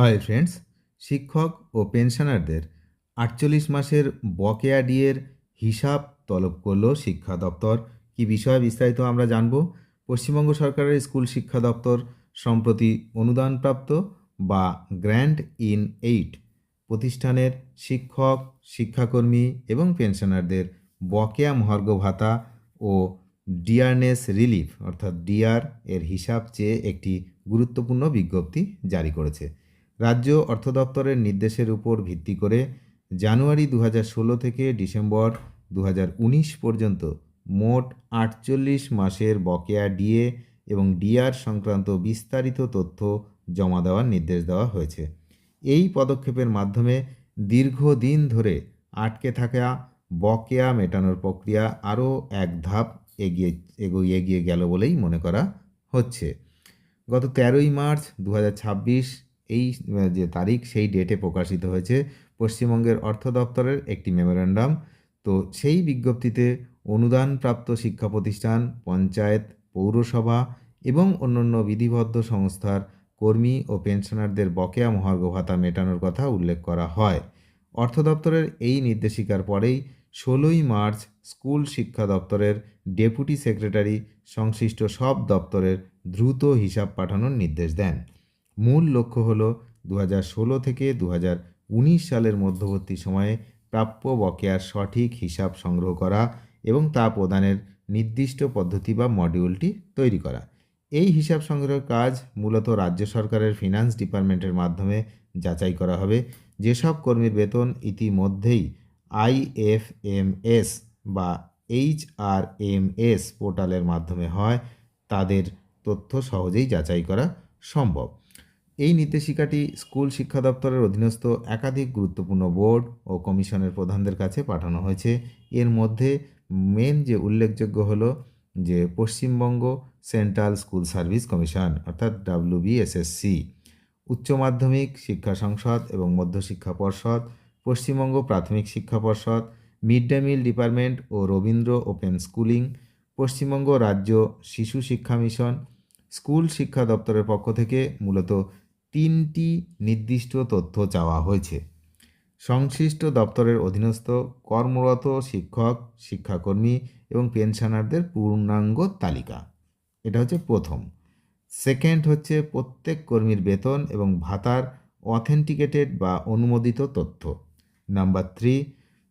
Hi friends, শিক্ষক ও পেনশনারদের ৪৮ মাসের বকেয়া ডিএর হিসাব তলব করল শিক্ষা দপ্তর। কি বিষয়ে বিস্তারিত আমরা জানব। পশ্চিমবঙ্গ সরকারের স্কুল শিক্ষা দপ্তর সম্প্রতি অনুদানপ্রাপ্ত বা গ্র্যান্ট ইন এইড প্রতিষ্ঠানের শিক্ষক, শিক্ষাকর্মী এবং পেনশনারদের বকেয়া মহার্ঘ ভাতা ও ডিয়ারনেস রিলিফ অর্থাৎ ডিআর এর হিসাব চেয়ে একটি গুরুত্বপূর্ণ বিজ্ঞপ্তি জারি করেছে। রাজ্য অর্থ দপ্তরের নির্দেশের উপর ভিত্তি করে জানুয়ারি ২০১৬ থেকে ডিসেম্বর ২০১৯ পর্যন্ত মোট ৪৮ মাসের বকেয়া ডিএ এবং ডিআর সংক্রান্ত বিস্তারিত তথ্য জমা দেওয়ার নির্দেশ দেওয়া হয়েছে। এই পদক্ষেপের মাধ্যমে দীর্ঘদিন ধরে আটকে থাকা বকেয়া মেটানোর প্রক্রিয়া আরও এক ধাপ এগিয়ে গেল বলেই মনে করা হচ্ছে। গত ১৩ই মার্চ ২০২৬ এই যে তারিখ, সেই ডেটে প্রকাশিত হয়েছে পশ্চিমবঙ্গের অর্থ দপ্তরের একটি মেমোরেন্ডাম। তো সেই বিজ্ঞপ্তিতে অনুদানপ্রাপ্ত শিক্ষা প্রতিষ্ঠান, পঞ্চায়েত, পৌরসভা এবং অন্যান্য বিধিবদ্ধ সংস্থার কর্মী ও পেনশনারদের বকেয়া মহার্ঘ ভাতা মেটানোর কথা উল্লেখ করা হয়। অর্থ দপ্তরের এই নির্দেশিকার পরেই ১৬ই মার্চ স্কুল শিক্ষা দপ্তরের ডেপুটি সেক্রেটারি সংশ্লিষ্ট সব দপ্তরের দ্রুত হিসাব পাঠানোর নির্দেশ দেন। মূল লক্ষ্য হল ২০১৬ থেকে ২০১৯ সালের মধ্যবর্তী সময়ে প্রাপ্য বকেয়ার সঠিক হিসাব সংগ্রহ করা এবং তা প্রদানের নির্দিষ্ট পদ্ধতি বা মডিউলটি তৈরি করা। এই হিসাব সংগ্রহের কাজ মূলত রাজ্য সরকারের ফিনান্স ডিপার্টমেন্টের মাধ্যমে যাচাই করা হবে। যেসব কর্মীর বেতন ইতিমধ্যেই আইএফএমএস বা এইচআরএমএস পোর্টালের মাধ্যমে হয়, তাদের তথ্য সহজেই যাচাই করা সম্ভব। এই নির্দেশিকাটি স্কুল শিক্ষা দপ্তরের অধীনস্থ একাধিক গুরুত্বপূর্ণ বোর্ড ও কমিশনের প্রধানদের কাছে পাঠানো হয়েছে। এর মধ্যে মেন যে উল্লেখযোগ্য হলো যে Paschimbanga central school service commission অর্থাৎ WBSSC, উচ্চ মাধ্যমিক শিক্ষা সংসদ এবং মধ্যশিক্ষা পর্ষদ, পশ্চিমবঙ্গ প্রাথমিক শিক্ষা পর্ষদ, মিড ডে মিল ডিপার্টমেন্ট ও রবীন্দ্র ওপেন স্কুলিং, পশ্চিমবঙ্গ রাজ্য শিশু শিক্ষা মিশন। স্কুল শিক্ষা দপ্তরের পক্ষ থেকে মূলত ৩টি নির্দিষ্ট তথ্য চাওয়া হয়েছে। সংশ্লিষ্ট দপ্তরের অধীনস্থ কর্মরত শিক্ষক, শিক্ষাকর্মী এবং পেনশনারদের পূর্ণাঙ্গ তালিকা, এটা হচ্ছে প্রথম। সেকেন্ড হচ্ছে প্রত্যেক কর্মীর বেতন এবং ভাতার অথেন্টিকেটেড বা অনুমোদিত তথ্য। নাম্বার 3,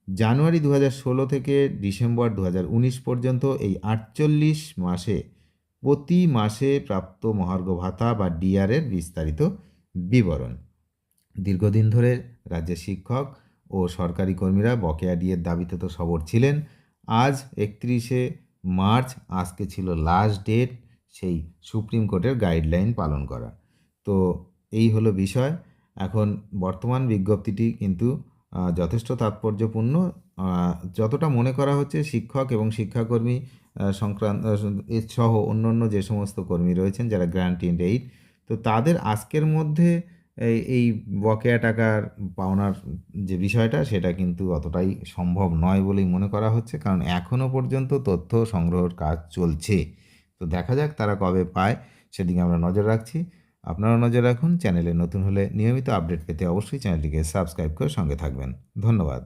জানুয়ারি ২০১৬ থেকে ডিসেম্বর ২০১৯ পর্যন্ত এই ৪৮ মাসে প্রতি মাসে প্রাপ্ত মহার্ঘ ভাতা বা ডিআরের বিস্তারিত বিবরণ। দীর্ঘদিন ধরে রাজ্যের শিক্ষক ও সরকারি কর্মীরা বকেয়া ডিএর দাবিতে তো সরব ছিলেন। আজ ৩১শে মার্চ, আজকে ছিল লাস্ট ডেট সেই সুপ্রিম কোর্টের গাইডলাইন পালন করা। তো এই হলো বিষয়। এখন বর্তমান বিজ্ঞপ্তিটি কিন্তু যথেষ্ট তাৎপর্যপূর্ণ। যতটা মনে করা হচ্ছে শিক্ষক এবং শিক্ষাকর্মী সংক্রান্ত সহ অন্যান্য যে সমস্ত কর্মী রয়েছেন যারা গ্র্যান্ট ইন এইড, তো তাদের আজকের মধ্যে এই বকেয়া টাকার পাওনার যে বিষয়টা, সেটা কিন্তু অতটাই সম্ভব নয় বলেই মনে করা হচ্ছে, কারণ এখনও পর্যন্ত তথ্য সংগ্রহের কাজ চলছে। তো দেখা যাক তারা কবে পায়, সেদিকে আমরা নজর রাখছি। আপনারা নজর রাখুন। চ্যানেলে নতুন হলে নিয়মিত আপডেট পেতে অবশ্যই চ্যানেলটিকে সাবস্ক্রাইব করে সঙ্গে থাকবেন। ধন্যবাদ।